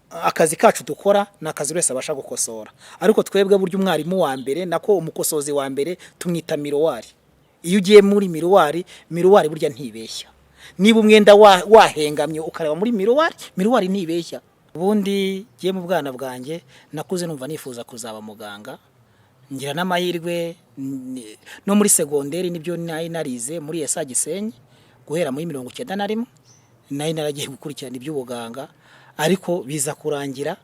akazi kacu dukora nakazi wese abasha gukosora, ariko twebwe buryo umwarimu wa mbere nako umukosozi wa mbere tumwita miruwari. Iyo ugiye muri miruwari burya ntibeshya. Niba umwenda wahengamye ukareba muri miruwari ntibeshya. Ubundi giye mu bwana bwanjye nakuze numva nifuza kuzaba muganga, ngira n'amahirwe no muri segonderi nibyo narize muri esa Gisenyi guhera muri 91 naragiye gukurikirana iby'ubuganga, ariko biza kurangira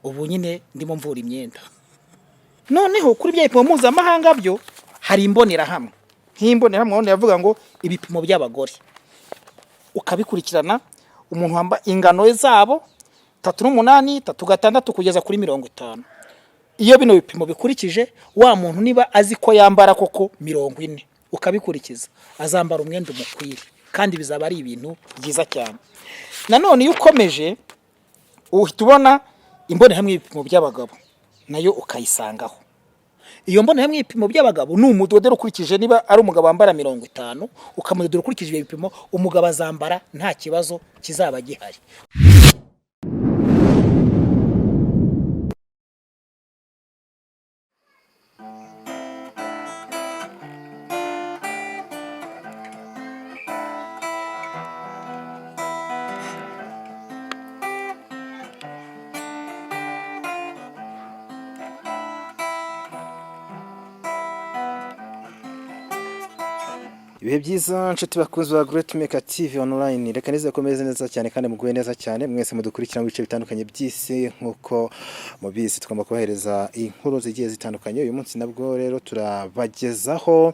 ubu nyine ndimo mvura imyenda. Noneho kuri bya bipimo mpuzamahanga byo hari imbonera hamwe, nk'imbonera yavuga ngo ibipimo by'abagore ukabikurikirana, umuntu wamba ingano zabo 38 36 kugeza kuri 50. Iyo bino bipimo bikurikije wa muntu niba azi ko yambara koko 40 ukabikurikiza azambara umwenda umukwiri, kandi bizaba ari ibintu byiza cyane. Nanone iyo ukomeje uhita ubona imbonera hamwe ibipimo by'abagabo nayo ukayisangaho. Iyo mbonera hamwe ibipimo by'abagabo ni umudodero ukurikije, niba ari umugabo wambara 50 ukamudodera ukurikije ibipimo umugabo azambara nta kibazo kizaba gihari. Ibihe byiza nshuti bakunzi ba Great Maker TV online, reka neza komeze neza cyane kandi muguye neza cyane mwese mudukurikira mu bice bitandukanye by'isi. Nkuko mubizi tugomba kubahereza inkuru zigiye zitandukanye. Uyu munsi nabwo rero turabagezaho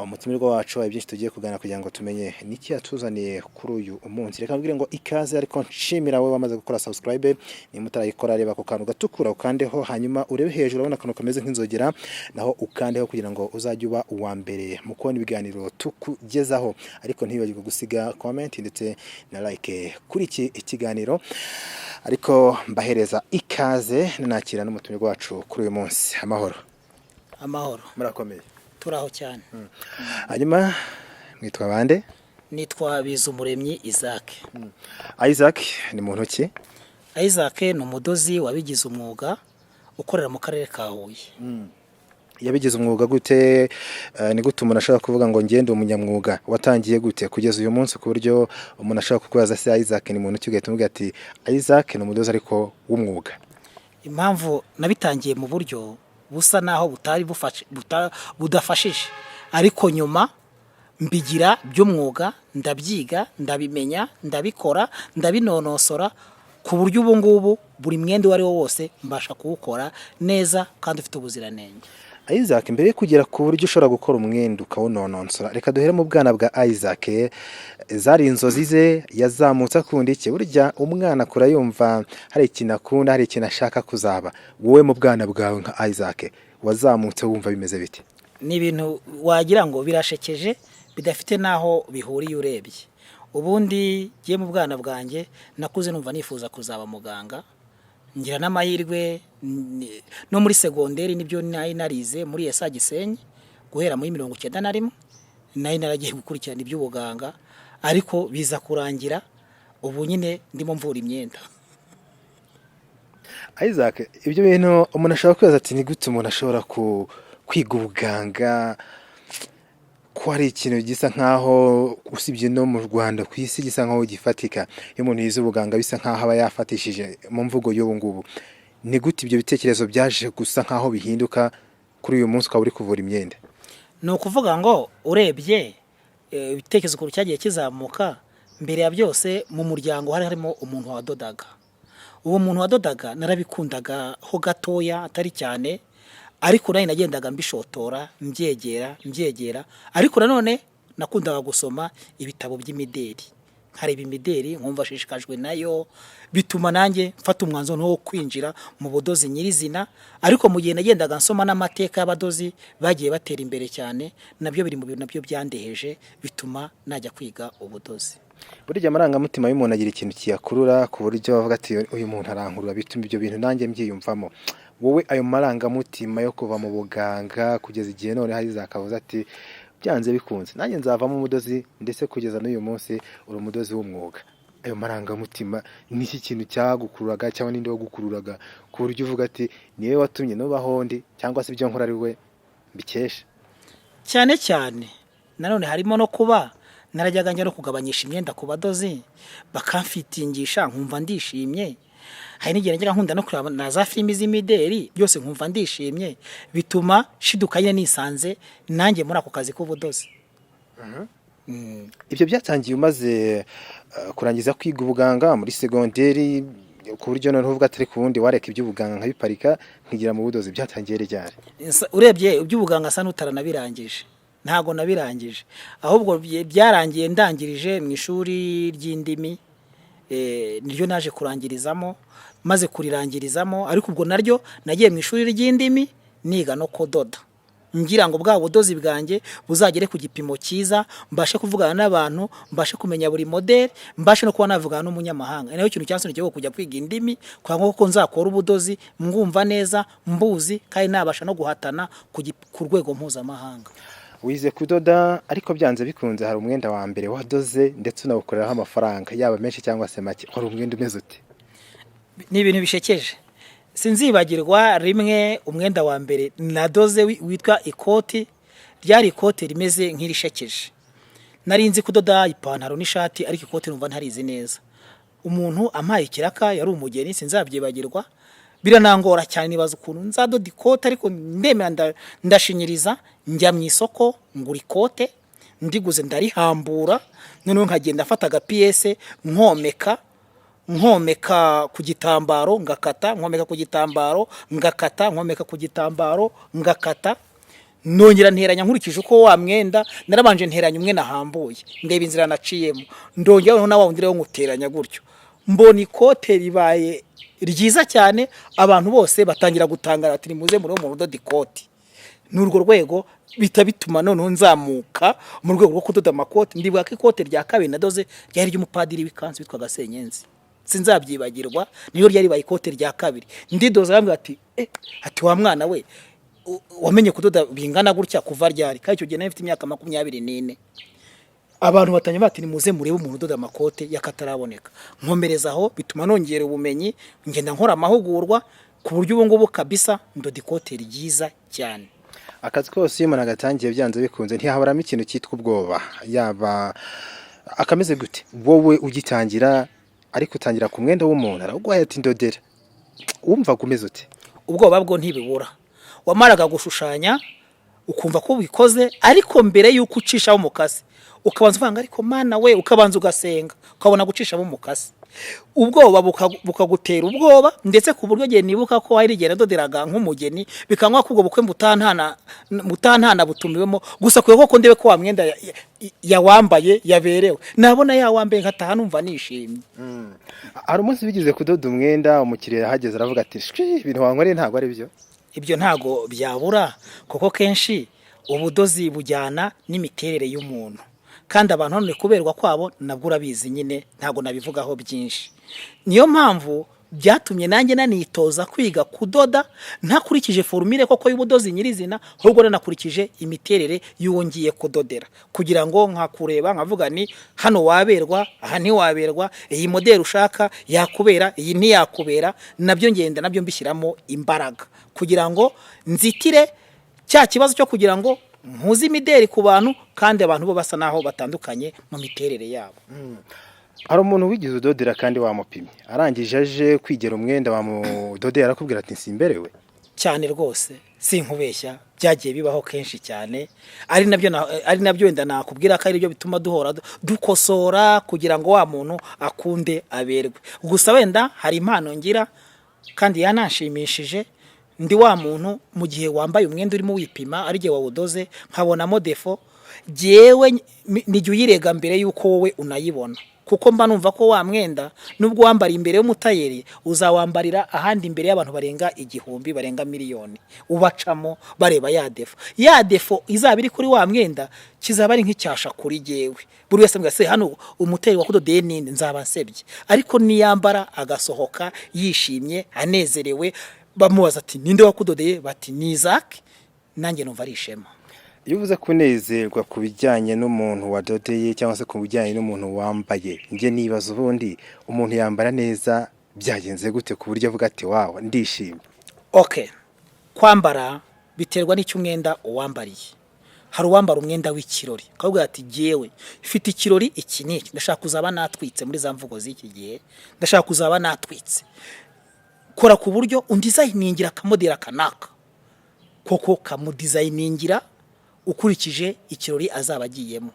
umutumirwa wacu ibyinshi tugiye kugana kugira ngo tumenye niki yatuzaniye kuri uyu umunsi. Reka mbwire ngo ikaze, ariko nshimira wowe wamaze gukora subscribe, ni mutarayikora reba ko kantu gatukura ukandeho, hanyuma urebe hejuru urabona kantu kameze nk'inzogera naho ukandeho kugira ngo uzajye uba uwa mbere mu kubona ibiganiro tukugezaho. Ariko ntibagirwe gusiga comment ndetse na like kuri iki ikiganiro. Ariko mbahereza ikaze nanakira n'umutumirwa wacu kuri uyu munsi. Amahoro murakomeye? Turaho cyane. Hanyuma mwitwa bande? Nitwa Bizumuremyi Isaac. Isaac ni muntu ki? Isaac ni umudozi wabigize umwuga ukorera mu karere ka Huye. Yabigize umwuga gute? Ni gute umuntu ashaka kuvuga ngo ngende umunyamwuga? Watangiye gute kugeza uyu munsi ku buryo umuntu ashaka kukubaza se Isaac ni muntu ki ugahita umubwira ati Isaac ni umudozi ariko w'umwuga? Impamvu nabitangiye mu buryo busa naho butari budafashije, ariko nyuma mbigira by'umwuga, ndabyiga, ndabimenya, ndabikora, ndabinonosora ku buryo ubu ngubu buri mwenda wari wose mbasha kuwukora neza kandi ufite ubuziranenge. Isaac, mbere kugera ku buryo ushobora gukora umwenda ukawunonosora, reka duhere mu bwana bwa Isaac. Zari inzozi ze yazamutse akunda iki? Burya umwana akura yumva hari ikintu akunda, hari ikintu ashaka kuzaba. Wowe mu bwana bwawe nka Isaac wazamutse wumva bimeze bite? Ni ibintu wagira ngo birashekeje bidafite naho bihuriye urebye. Ubundi giye mu bwana bwanjye nakuze numva nifuza kuzaba muganga, ngira n'amahirwe no muri segonderi nibyo narize muri esa Gisenyi guhera muri 91 naragiye gukurikirana iby'ubuganga, ariko biza kurangira ubu nyine ndimo mvura imyenda. Isaac, ibyo bintu umuntu ashobora kwibaza ati ni gute umuntu ashobora kwiga ubuganga, ko hari ikintu gisa nkaho usibye no mu Rwanda ku isi gisa nkaho gifatika. Iyo umuntu yize ubuganga bisa nkaho aba yafatishije mu mvugo y'ubu ngubu. Ni gute ibyo bitekerezo byaje gusa nkaho bihinduka kuri uyu munsi ukaba uri kuvura imyenda? Ni ukuvuga ngo urebye ibitekerezo ko cyagiye kizamuka, mbere ya byose mu muryango harimo umuntu wadodaga. Uwo muntu wadodaga narabikundaga ho gatoya atari cyane, ariko nayo nagendaga mbishotora mbyegera, ariko nanone nakundaga gusoma ibitabo by'imideri, hareba imideri nkumva shishikajwe nayo, bituma nanjye mfata umwanzuro wo kwinjira mu budozi nyirizina. Ariko mu gihe nagendaga nsoma n'amateka y'abadozi bagiye batera imbere cyane, nabyo biri mu bintu nabyo byandeheje bituma najya kwiga ubudozi. Burya amarangamutima y'umuntu agira ikintu kiyakurura ku buryo bavuga ati uyu muntu arankurura, bituma ibyo bintu nanjye mbyiyumvamo. Wowe ayo marangamutima yo kuva mu buganga kugeza igihe none hari zakavuze ati byanze bikunze nanjye nzavamo umudozi, ndetse kugeza n'uyu munsi uri umudozi w'umwuga, ayo marangamutima n'iki kintu cyagukururaga cyangwa ninde wagukururaga ku buryo uvuga ati niwe watumye nubaho ndi cyangwa se ibyo nkora ari we mbikesha? cyane cyane nanone harimo no kuba narajyaga njya no kugabanyisha imyenda ku badozi bakamfitingisha nkumva ndishimye. Hari n'igihe njya nkunda no kureba na za filimi z'imideri byose nkumva ndishimye, bituma shiduka nyine nisanze nanjye muri ako kazi k'ubudozi. Ibyo byatangiye umaze kurangiza kwiga ubuganga muri segonderi, ku buryo noneho uvuga atari ku wundi wareka iby'ubuganga nkabiparika nkigira mu budozi, byatangiye ryari? Urebye iby'ubuganga asa n'utaranabirangije, ntago nabirangije, ahubwo byarangiye ndangirije mu ishuri ry'indimi, niryo naje kurangirizamo, maze kurirangirizamo, ariko ubwo naryo nagiye mu ishuri ry'indimi niga no kudoda, ngira ngo bwa budozi bwanjye buzagere ku gipimo cyiza, mbashe kuvugana n'abantu, mbashe kumenya buri model, mbashe no kuba navugana n'umunyamahanga. Nayo ikintu cyansoniye kujya kwiga indimi, kwa ngo ko nzakora ubudozi mwumva neza mbuzi, kandi nabasha no guhatana ku rwego mpuzamahanga. Wize kudoda ariko byanze bikunze hari umwenda wa mbere wadoze ndetse unawukoreraho amafaranga yaba menshi cyangwa se make, wari umwenda umeze ute? Ni ibintu bishekeje, sinzibagirwa rimwe umwenda wa mbere nadoze witwa ikoti, ryari ikoti rimeze nk'irishekeje. Nari nzi kudoda ipantaro n'ishati ariko ikoti numva ntarizi neza. Umuntu ampaye ikiraka yari umugeni, sinzabyibagirwa, biranangora cyane, nibaza ukuntu nzadoda ikote, ariko ndemera ndashinyiriza, njya mu isoko ngura ikote, ndiguze ndarihambura, noneho nkagenda afata agapiyese nkomeka ku gitambaro ngakata, nkomeka ku gitambaro ngakata, nkomeka ku gitambaro ngakata, nongera nteranya nkurikije uko wa mwenda narabanje nteranya umwe nahambuye, ndeba inzira naciyemo, ndongera na wa wundi rero nguteranya gutyo, mbona ikote ribaye ryiza cyane, abantu bose batangira gutangara ati nimuze muri umuntu udoda ikoti. N'urwo rwego bita bituma noneho nzamuka mu rwego rwo kudoda amakoti. Ndibuka ko ikote rya kabiri nadoze ryari ry'umupadiri w'ikanzu witwa Senyenzi, sinzabyibagirwa, niyo ryari baye ikote rya kabiri. Ndidoza bambwira ati wa mwana we wamenye kudoda bingana gutya kuva ryari? Kandi icyo gihe nari mfite imyaka 24. Abantu batanye bati nimuze murebe umuntu udoda amakote yakataraboneka. Nkomereza aho bituma nongera ubumenyi, ngenda nkora amahugurwa, ku buryo ubu ngubu kabisa ndoda ikote ryiza cyane. Akazi kose iyo umuntu agatangiye byanze bikunze ntihabaramo ikintu cyitwa ubwoba, yaba akameze gute wowe ugitangira, ariko utangira ku mwenda w'umuntu aragwaye ati ndodera, wumva kumeze ute? Ubwoba bwo ntibibura, wamaraga gushushanya ukumva ko ubikoze, ariko mbere yuko ucishaho umukasi ukabanza uvanga, ariko mana we, ukabanza ugasenga, ukabona gucishamo umukasi. Ubwoba bukagutera ubwoba, ndetse ku buryo gihe nibuka ko hari igihe nadoderaga nk'umugeni bikanywa kubwo bukwe mutantana butumiwemo, gusa kuko ko ndebe ko wa mwenda yawambaye yaberewe, nabona yawambaye nkataha numva nishimye. Hari umunsi bigize kudoda umwenda, umukiriya yahageze aravuga ati ibintu wankoreye ntabwo ari byo? Ibyo ntago byabura, kuko kenshi ubudozi bujyana n'imiterere y'umuntu, kandi abantu none kuberwa kwabo nabwo urabizi nyine, ntago nabivugaho byinshi. Niyo mpamvu byatumye nanjye nanitoza kwiga kudoda ntakurikije formule koko y'ubudozi nyirizina, ahubwo nanakurikije imiterere y'uwo ngiye kudodera, kugira ngo nkakureba nkavuga ni hano waberwa, aha ni waberwa, iyi model ushaka yakubera, iyi ntiyakubera, nabyo ngenda nabyo mbishyiramo imbaraga kugira ngo nzitire cya kibazo cyo kugira ngo mpuze imideri ku bantu, kandi abantu bo basa naho batandukanye mu miterere yabo. Hari umuntu wigize udodera kandi wamupimye, arangije aje kwigera umwenda wamudodera arakubwira ati simberewe? Cyane rwose, sinkubeshya, byagiye bibaho kenshi cyane, ari nabyo wenda nakubwira ko ari byo bituma duhora dukosora kugira ngo wa muntu akunde aberwe. Gusa wenda hari impano ngira kandi yanashimishije, ndi wa muntu mu gihe wambaye umwenda urimo wipima ari gihe wawudoze nkabonamo defo, jewe nijye uyirega mbere yuko wowe unayibona, kuko mba numva ko wa mwenda nubwo wambara imbere y'umutayeri uzawambarira ahandi imbere y'abantu barenga 1000, barenga miliyoni, ubacamo bareba ya defo izaba iri kuri wa mwenda, kizaba ari nk'icyasha kuri jewe. Buri wese mbwa se hano umuteri wakudodeye ninde, nzaba nsebye, ariko niyambara agasohoka yishimye anezerewe, bamubaza ati ninde wakudodeye, bati ni Isaac, nanjye numva ari ishema. iyo uvuze kunezerwa ku bijyanye n'umuntu wadodeye cyangwa se ku bijyanye n'umuntu wambaye, njye nibaza ubundi umuntu yambara neza byagenze gute ku buryo avuga ati wawe ndishimye? Okay, kwambara biterwa n'icyo umwenda uwambariye. Hari uwambara umwenda w'ikirori akavuga ati jewe ifite ikirori iki n'iki, ndashaka kuzaba natwitse muri za mvugo z'iki gihe, ndashaka kuzaba natwitse. Kora ku buryo undizayiningira akamodera kanaka, koko kamudizayiningira ukurikije ikirori azaba agiyemo.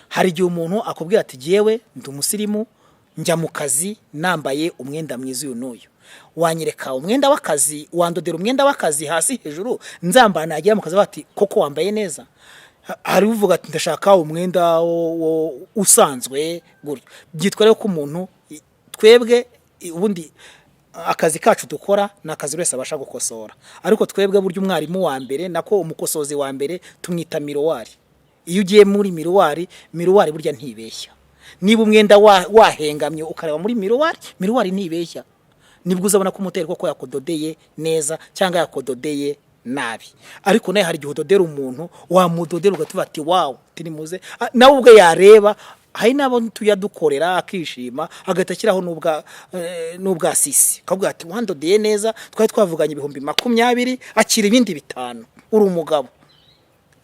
Hari igihe umuntu akubwira ati jewe ndi umusirimu, njya mu kazi nambaye umwenda mwiza uyu n'uyu, wanyereka umwenda w'akazi, wandodera umwenda w'akazi hasi hejuru, nzambara nagira mu kazi bati koko wambaye neza. Hari uvuga ati ndashaka umwenda usanzwe gutyo. Byitwa rero ko umuntu twebwe ubundi akazi kacu dukora nakazi wese abasha gukosora, ariko twebwe buryo umwarimu wa mbere nako umukosozi wa mbere tumwita miroir. Iyo ugiye muri miroir burya ntibeshya. Niba umwenda wahengamye ukareba muri miroir ntibeshya, nibwo uzabona ko umuteri koko yakododeye neza cyangwa yakododeye nabi. Ariko naye hari igihe udodera umuntu wamudodera ugatuba ati wow tinimuze, nawe ubwe yareba. Hari nabo tuyadukorera akishima agatakiraho n'ubwa sisi kavuga ati wandodeye neza, twari twavuganye 20,000 akira ibindi 5, uri umugabo.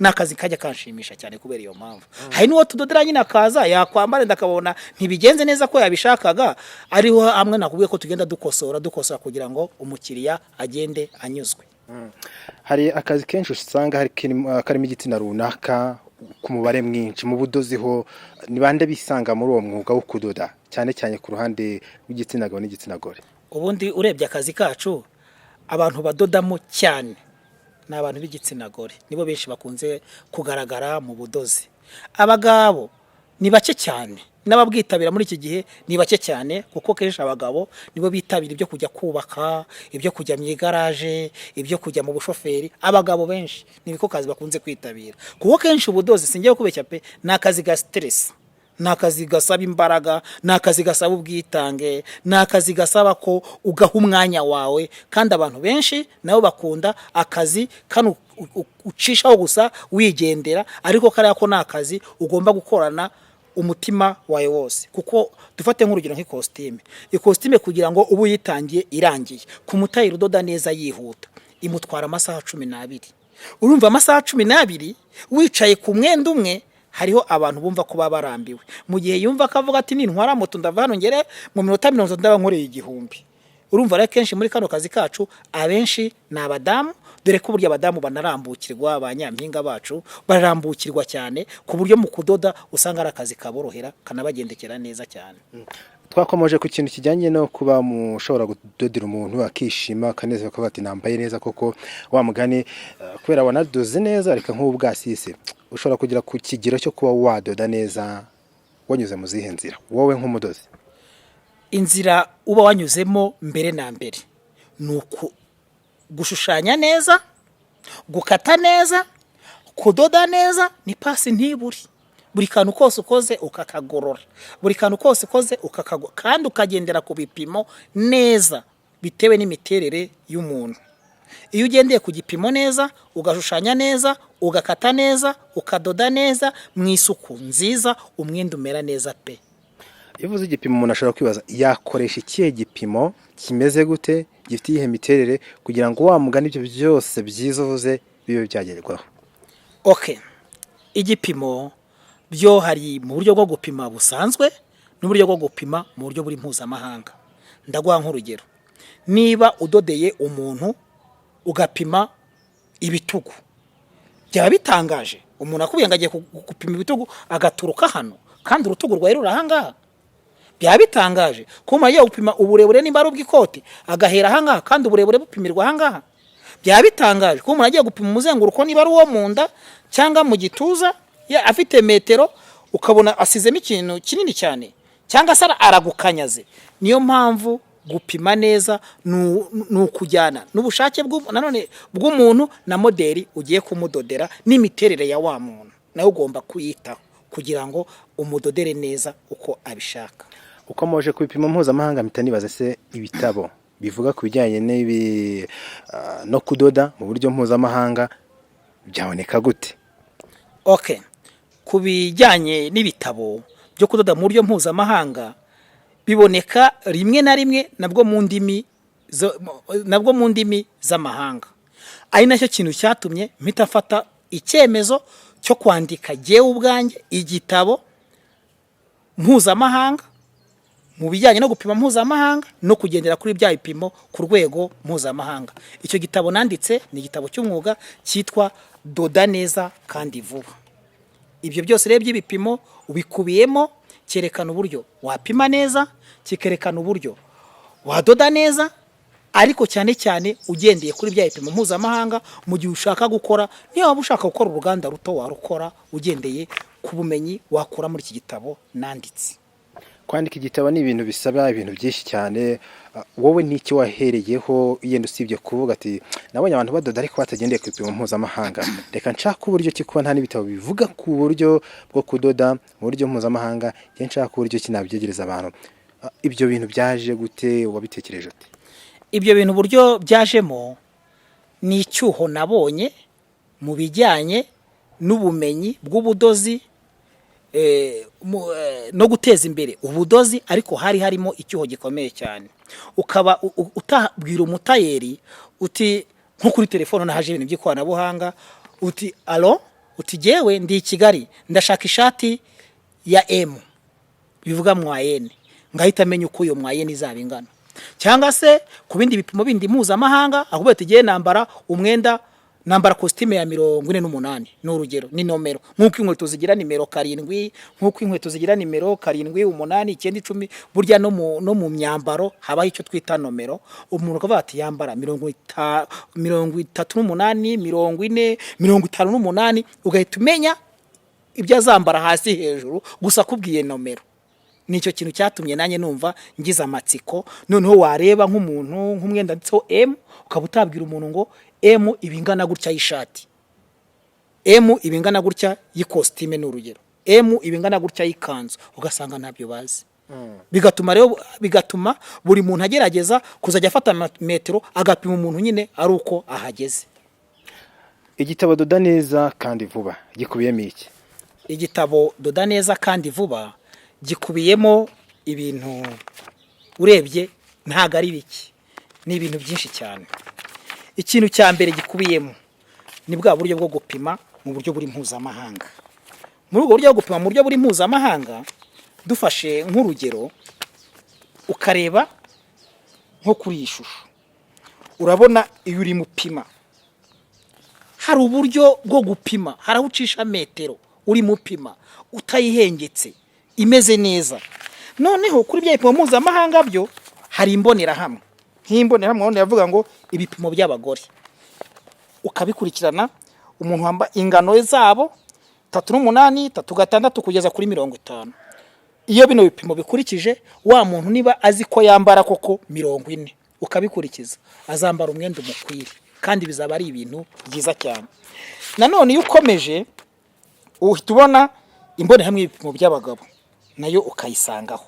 Nakazi kajya kanshimisha cyane kubera iyo mpamvu. Hari n'uwo tudodera nyine akaza yakwambara ndakabona ntibigenze neza ko yabishakaga, ariho amwe nakubwiye ko tugenda dukosora kugira ngo umukiriya agende anyuzwe. Hari akazi kenshi usanga karimo igitsina runaka ku mubare mwinshi mu budozi ho, ni bande bisanga muri uwo mwuga wo kudoda cyane cyane ku ruhande rw'igitsina gabo n'igitsina gore? Ubundi urebye akazi kacu abantu badodamo cyane ni abantu b'igitsina gore, nibo benshi bakunze kugaragara mu budozi. Abagabo ni bake cyane, n'ababwitabira muri iki gihe ni bake cyane, kuko kenshi abagabo nibo bitabira ibyo kujya kubaka, ibyo kujya mu igaraje, ibyo kujya mu bushoferi. Abagabo benshi nibiko kazi bakunze kwitabira, kuko kenshi ubudozi singiye kubeshya pe, nakazi ga stress, nakazi gasaba imbaraga, nakazi gasaba ubwitange, nakazi gasaba ko ugaha umwanya wawe. Kandi abantu benshi nabo bakunda akazi kanu ucishaho gusa wigendera, ariko kariya ko nakazi ugomba gukorana umutima wawe wose. Kuko dufate nk'urugero ikositime kugira ngo ubu yitangiye irangiye ku mutayiro udoda neza yihuta imutwara amasaha 12. Urumva amasaha 12 wicaye ku mwenda umwe, hariho abantu bumva ko babarambiwe. Mu gihe yumva akavuga ati nintwara moto ndava hano ngere mu minota 30 ndaba nkoreye 1000. Urumva rero kenshi muri kano kazi kacu abenshi ni abadamu, dore ko burya abadamu banarambukirwa, abanyampinga bacu bararambukirwa cyane, ku buryo mu kudoda usanga ari akazi kaborohera kanabagendekera neza cyane. Twakomeje ku kintu kijyanye no kuba mushobora kudodera umuntu akishima kaneza akavuga ati nambaye neza koko, wa mugani kubera wanadoze neza reka nk'ubwasise ushobora kugira ku kigero cyo kuba wadoda neza wanyuze mu zihe nzira wowe nk'umudozi? Inzira uba wanyuzemo mbere na mbere nuko gushushanya neza, gukata neza, kudoda neza, ni pasi ntiburi. Buri kantu kose ukoze ukakagorora, buri kantu kose ukoze ukakagwa, kandi ukagendera ku bipimo neza bitewe n'imiterere y'umuntu. Iyo ugendeye ku gipimo neza, ugashushanya neza, ugakata neza, ukadoda neza, mu isuku nziza, umwenda umera neza pe. Ivuze igipimo umuntu ashobora kwibaza yakoresha ikihe gipimo, kimeze gute, gifite ihe miterere kugira ngo wamugana ibyo byose byiza uvuze bibe byagerwaho? Okay, igipimo byo hari mu buryo bwo gupima busanzwe n'uburyo bwo gupima mu buryo buri mpuzamahanga. Ndaguha nk'urugero, niba udodeye umuntu ugapima ibitugu, byaba bitangaje umuntu akubiye ngo agiye gupima ibitugu agaturuka hano kandi urutugu rwawe ruri ahangaha. Byaba bitangaje ko umuntu agiye gupima uburebure nimba ari ubw'ikoti agahera ahangaha kandi uburebure bupimirwa ahangaha. Byaba bitangaje ko umuntu agiye gupima umuzenguruko niba ari uwo mu nda cyangwa mu gituza afite metero ukabona asizemo ikintu kinini cyane cyangwa se aragukanyaze. Niyo mpamvu gupima neza n'ukujyana n'ubushake bw'umuntu na modeli ugiye kumudodera n'imiterere ya wa muntu, nawe ugomba kuyitaho kugira ngo umudodere neza uko abishaka. Ukomeje ku bipimo mpuzamahanga mpita nibaza se ibitabo bivuga ku bijyanye n'ibi no kudoda mu buryo mpuzamahanga byaboneka gute? Okay. Ku bijyanye n'ibitabo byo kudoda mu buryo mpuzamahanga biboneka rimwe na rimwe nabwo mu ndimi z'amahanga. Ari nacyo kintu cyatumye mpita mfata icyemezo cyo kwandika jyewe ubwanjye igitabo mpuzamahanga mu bijyanye no gupima mpuzamahanga no kugendera kuri bya bipimo ku rwego mpuzamahanga. Icyo gitabo nanditse ni igitabo cy'umwuga cyitwa doda neza kandi vuba. Ibyo byose rero by'ibipimo ubikubiyemo, cyerekana uburyo wapima neza, kikerekana uburyo wadoda neza, ariko cyane cyane ugendeye kuri bya bipimo mpuzamahanga. Mu gihe ushaka gukora, niyo waba ushaka gukora uruganda ruto warukora ugendeye ku bumenyi wakura muri iki gitabo nanditse. Kwandika igitabo ni ibintu bisaba ibintu byinshi cyane. Wowe n'iki wahereyeho yenda usibye kuvuga ati nabonye abantu badoda ariko batagendeye ku bipimo mpuzamahanga, reka nshaka uburyo ki kuba nta n'ibitabo bivuga ku buryo bwo kudoda mu buryo mpuzamahanga, njye nshaka uburyo ki nabyegereza abantu. Ibyo bintu byaje gute, wabitekereje ute? Ibyo bintu uburyo byajemo ni icyuho nabonye mu bijyanye n'ubumenyi bw'ubudozi no guteza imbere ubudozi, ariko hari harimo icyuho gikomeye cyane. Ukaba utabwira umutayeri uti nko kuri telefone nahaje ibintu by'ikoranabuhanga uti alo, uti jewe ndi i Kigali ndashaka ishati ya M bivuga mwayene, ngahita menya uko iyo mwayene izaba ingana. Cyangwa se ku bindi bipimo bindi mpuzamahanga ahubwo tugiye nambara umwenda, nambara costume ya 48 n'urugero ni nomero, nkuko inkweto zigira nimero 7, nkuko inkweto zigira nimero 7, 8, 9, 10. Burya no mu myambaro habaho icyo twita nomero. Umuntu akavuga ati yambara 38, 40, 58, ugahita umenya ibyo azambara hasi hejuru gusa kubwiye nomero. Nicyo kintu cyatumye nanjye numva ngize amatsiko. Noneho wareba nk'umuntu nk'umwenda nditseho M, ukaba utabwira umuntu ngo M ibingana gutya y'ishati, M ibingana gutya y'ikositime n'urugero, M ibingana gutya y'ikanzu, ugasanga ntabyo bazi. Bigatuma buri muntu agerageza kuzajya afata metero agapima umuntu nyine ari uko ahageze. Igitabo doda neza kandi vuba gikubiyemo iki? Igitabo doda neza kandi vuba gikubiyemo ibintu urebye ntago ari biki, ni ibintu byinshi cyane. Ikintu cya mbere gikubiyemo ni bwa buryo bwo gupima mu buryo buri mpuzamahanga. Muri ubwo buryo bwo gupima mu buryo buri mpuzamahanga, dufashe nk'urugero ukareba nko kuri iyi shusho, urabona iyo uri mupima hari uburyo bwo gupima, harahucisha metero uri mupima utayihengetse imeze neza. Noneho kuri bya bipimo mpuzamahanga byo hari imbonerahamwe. Nk'imbonerahamwe hano yavuga ngo ibipimo by'abagore, ukabikurikirana umuntu wamba ingano zabo 38, 36 kugeza kuri 50. Iyo bino bipimo bikurikije wa muntu niba azi ko yambara koko 40, ukabikurikiza azambara umwenda umukwiri, kandi bizaba ari ibintu byiza cyane. Nanone iyo ukomeje uhita ubona imbonerahamwe y'ibipimo by'abagabo nayo ukayisangaho.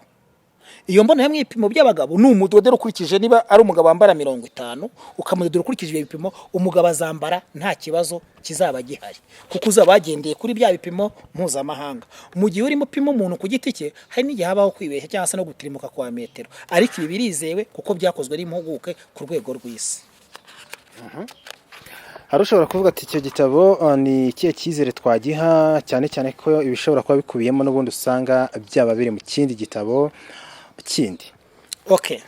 Iyo mbonerahamwe y'ibipimo by'abagabo ni umudodero ukurikije niba ari umugabo wambara 50, ukamudodera ukurikije ibyo bipimo, umugabo azambara nta kibazo kizaba gihari kuko uzabagendeye kuri bya bipimo mpuzamahanga. Mu gihe urimo upima umuntu ku giti cye, hari n'igihe habaho kwibeshya cyangwa se no gutirimuka kwa metero, ariko ibi birizewe kuko byakozwe n'impuguke ku rwego rw'isi. Hari ushobora kuvuga ati icyo gitabo ni ikihe cyizere twagiha, cyane cyane ko ibishobora kuba bikubiyemo n'ubundi usanga byaba biri mu kindi gitabo kindi? Okay,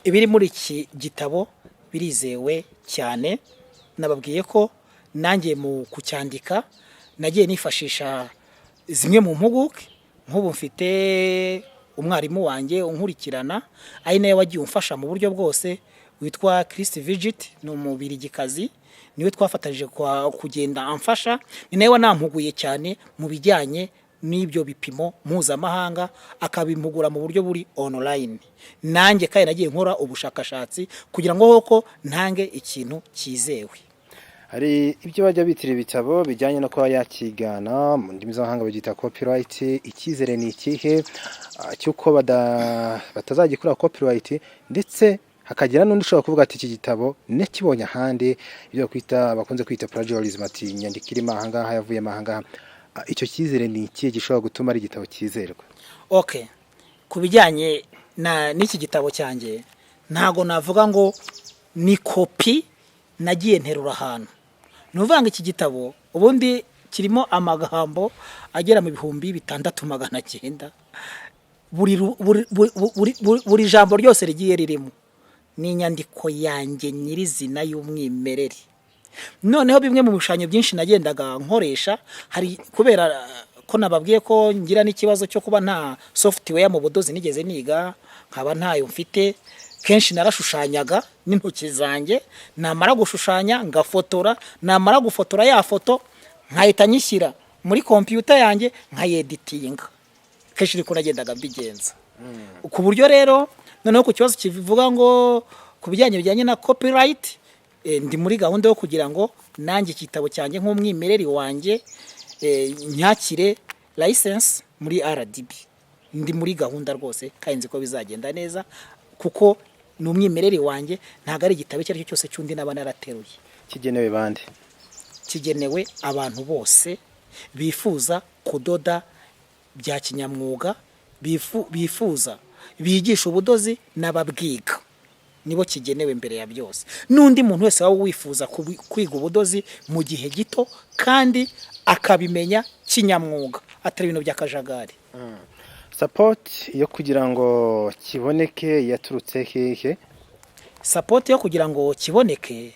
ibiri muri iki gitabo birizewe cyane. Nababwiye ko nanjye mu kucyandika nagiye nifashisha zimwe mu mpuguke. Nk'ubu mfite umwarimu wanjye unkurikirana ari nawe wagiye umfasha mu buryo bwose, witwa Chris Vigit, ni umubirigikazi, niwe twafatanyije kugenda amfasha. Ni nawe nampuguye cyane mu bijyanye n'ibyo bipimo mpuzamahanga, akabimpugura mu buryo buri online. Nanjye kandi nagiye nkora ubushakashatsi kugira ngo koko ntange ikintu cyizewe. Hari ibyo bajya bitira ibitabo bijyanye no kuba yakigana mu ndimi z'amahanga bagita copyright. Icyizere ni ikihe cyuko batazagikora copyright, ndetse hakagira n'undi ushobora kuvuga ati iki gitabo nekibonye ahandi, ibyo kwita bakunze kwita plagiarism, ati nyandikira imahanga yavuye mahanga. icyo cyizere ni ikihe gishobora gutuma ari igitabo cyizerwa? okay ku bijyanye n'iki gitabo cyanjye ntago navuga ngo ni kopi nagiye nterura ahantu. Nuvanga iki gitabo ubundi kirimo amagambo agera mu 6,900. Buri jambo ryose rigiye ririmo ni inyandiko yanjye nyirizina y'umwimerere. Noneho bimwe mu bishushanyo byinshi nagendaga nkoresha hari kubera ko nababwiye ko ngira n'ikibazo cyo kuba nta software mu budozi nigeze niga nkaba ntayo mfite. Kenshi narashushanyaga n'intoki zanjye, namara gushushanya ngafotora, namara gufotora ya foto nkahita nyishyira muri computer yanjye nkayeditinga. Kenshi niko nagendaga mbigenza. Ku buryo rero noneho ku kibazo kivuga ngo ku bijyanye na copyright, ndi muri gahunda yo kugira ngo nanjye kitabo cyanjye nk'umwimerere wanjye nyakire license muri RDB. Ndi muri gahunda rwose kandi nzi ko bizagenda neza kuko ni umwimerere wanjye, ntago ari igitabo cyari cyo cyose cyundi naba narateruye. Kigenewe bande? Kigenewe abantu bose bifuza kudoda bya kinyamwuga, bifuza bigisha ubudozi n'ababwiga, nibo kigenewe mbere ya byose. N'undi muntu wese waba wifuza kwiga ubudozi mu gihe gito kandi akabimenya kinyamwuga atari ibintu by'akajagari. Support yo kugira ngo kiboneke yaturutse hehe? Support yo kugira ngo kiboneke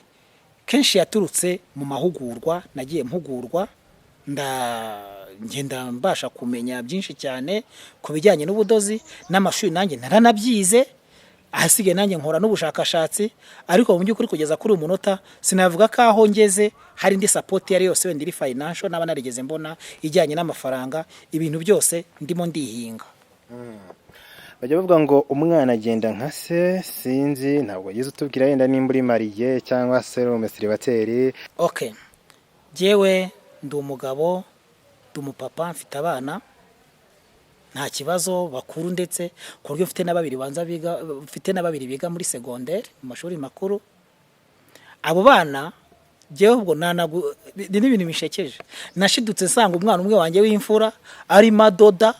kenshi yaturutse mu mahugurwa nagiye mpugurwa, ngenda mbasha kumenya byinshi cyane ku bijyanye n'ubudozi n'amashuri, nanjye naranabyize ahasigaye nanjye nkora n'ubushakashatsi. Ariko mu by'ukuri kugeza kuri umunota sinavuga ko aho ngeze hari indi support yari yose wenda iri financial naba narigeze mbona ijyanye n'amafaranga. Ibintu byose ndimo ndihinga. Bajya bavuga ngo umwana agenda nka se, sinzi ntabwo yize utubwira yenda nimba uri mariye cyangwa se uri umusiribateri. Okay, jewe ndi umugabo, ndi umupapa, mfite abana nta kibazo bakuru, ndetse ku buryo mfite n'ababiri biga muri secondaire mu mashuri makuru. Abo bana jewe ubwo n'ibintu bishekeje, nashidutse nsanga umwana umwe wanjye w'imfura ari madoda,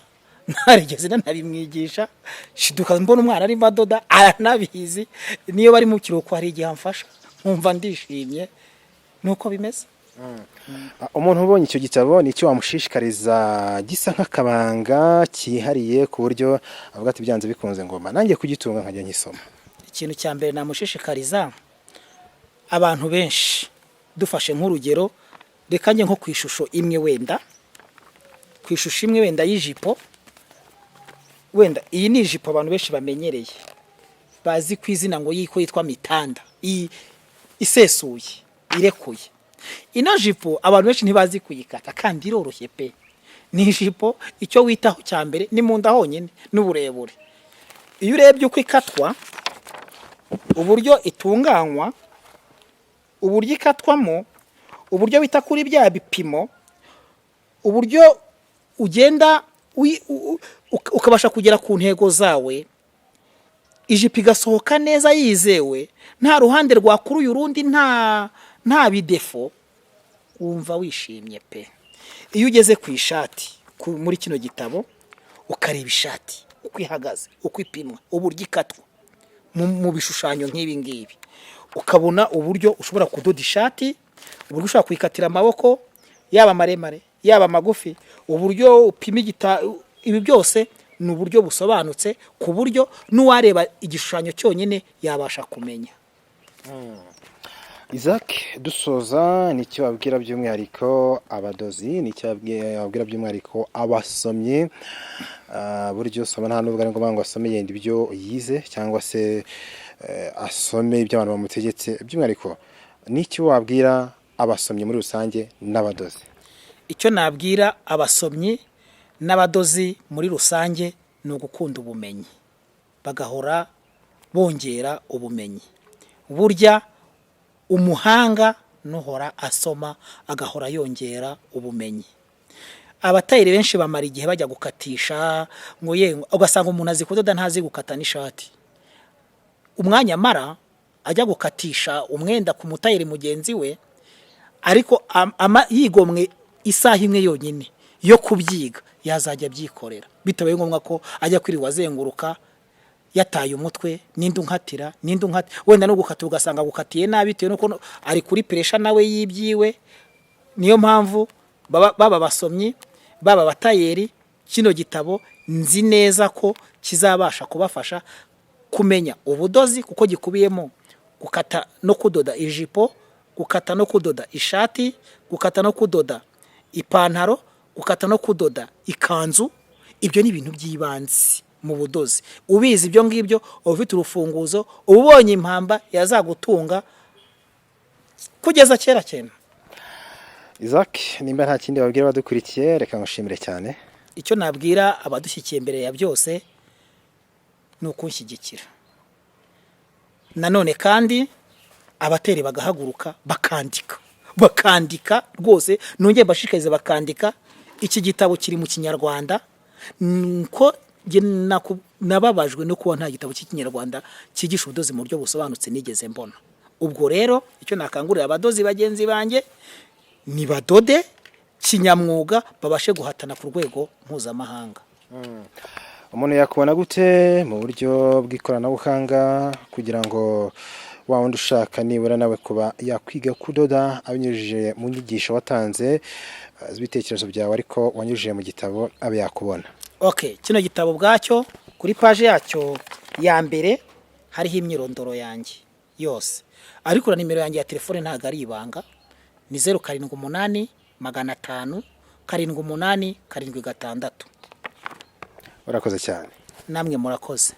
narigeze ntabimwigisha. Shiduka mbona umwana ari madoda aranabizi, niyo bari mu kiruhuko hari igihe amfasha nkumva ndishimye. Nuko bimeze. Umuntu ubonye icyo gitabo ni cyo wamushishikariza gisa nk'akabanga cyihariye ku buryo avuga ati byanze bikunze ngoma nanjye kugitunga nkajya nyisoma? Ikintu cya mbere namushishikariza, abantu benshi dufashe nk'urugero, reka njye nko ku ishusho imwe wenda y'ijipo, wenda iyi ni ijipo abantu benshi bamenyereye bazi ku izina ngo yitwa mitanda, isesuye irekuye. Ino jipo abantu benshi ntibazi kuyikata kandi iroroshye pe. Ni ijipo icyo witaho cya mbere ni mu nda honyine n'uburebure. Iyo urebye uko ikatwa, uburyo itunganywa, uburyo ikatwamo, uburyo bita kuri bya bipimo, uburyo ugenda ukabasha kugera ku ntego zawe, ijipo igasohoka neza yizewe, nta ruhande rwakuruye urundi, nta bidefo, wumva wishimye pe. Iyo ugeze ku ishati muri kino gitabo ukareba ishati uko ihagaze, uko ipimwa, uburyo ikatwa mu bishushanyo nk'ibi ngibi, ukabona uburyo ushobora kudoda ishati, uburyo ushobora kuyikatira amaboko yaba maremare yaba magufi, uburyo upima ibi byose ni uburyo busobanutse ku buryo n'uwareba igishushanyo cyonyine yabasha kumenya. Isaac, dusoza ni cyo babwira by'umwihariko abadozi, ni cyo babwira by'umwihariko abasomyi, buryo usoma nta nubwo ari ngombwa ngo asome yenda ibyo yize cyangwa se asome ibyo abantu bamutegetse. By'umwihariko ni cyo wabwira abasomyi muri rusange n'abadozi? Icyo nabwira abasomyi n'abadozi muri rusange ni ugukunda ubumenyi, bagahora bongera ubumenyi. Burya umuhanga nuhora asoma agahora yongera ubumenyi. Abatayeri benshi bamara igihe bajya gukatisha ngo ugasanga umuntu azi kudoda ntazi gukata n'ishati. Umwanya mara ajya gukatisha umwenda ku mutayeri mugenzi we, ariko yigomwe isaha imwe yonyine yo kubyiga yazajya abyikorera bitabaye ngombwa ko ajya kwirirwa azenguruka yataye umutwe n'indi unkatira wenda no gukata ugasanga gukatiye nabi bitewe nuko ari kuri pressure nawe yibyiwe. Niyo mpamvu baba basomyi baba batayeri kino gitabo nzi neza ko kizabasha kubafasha kumenya ubudozi kuko gikubiyemo gukata no kudoda ijipo, gukata no kudoda ishati, gukata no kudoda ipantaro, gukata no kudoda ikanzu. Ibyo ni ibintu by'ibanze mu budozi. Ubizi ibyo ngibyo ufite urufunguzo ubonye impamba yazagutunga kugeza kera cyane. Isaac, nimba nta kindi babwira badukurikiye reka ngushimire cyane. Icyo nabwira abadushyikiye mbere ya byose ni ukunshyigikira. Nanone kandi abateri bagahaguruka bakandika rwose nongeye bashikarize bakandika. Iki gitabo kiri mu Kinyarwanda ko nababajwe no kuba nta gitabo cy'Ikinyarwanda cyigisha ubudozi mu buryo busobanutse nigeze mbona. Ubwo rero icyo nakangurira abadozi bagenzi banjye ni badode kinyamwuga babashe guhatana ku rwego mpuzamahanga. Umuntu yakubona gute mu buryo bw'ikoranabuhanga kugira ngo wa wundi ushaka nibura nawe kuba yakwiga kudoda abinyujije mu nyigisho watanze ibitekerezo byawe ariko wanyujije mu gitabo abe yakubona? Okay, kino gitabo bwacyo kuri page yacyo ya mbere hariho imyirondoro yanjye yose, ariko na nimero yanjye ya telefone ntago ari ibanga, ni 078 500 78 76. Urakoze cyane. Namwe murakoze.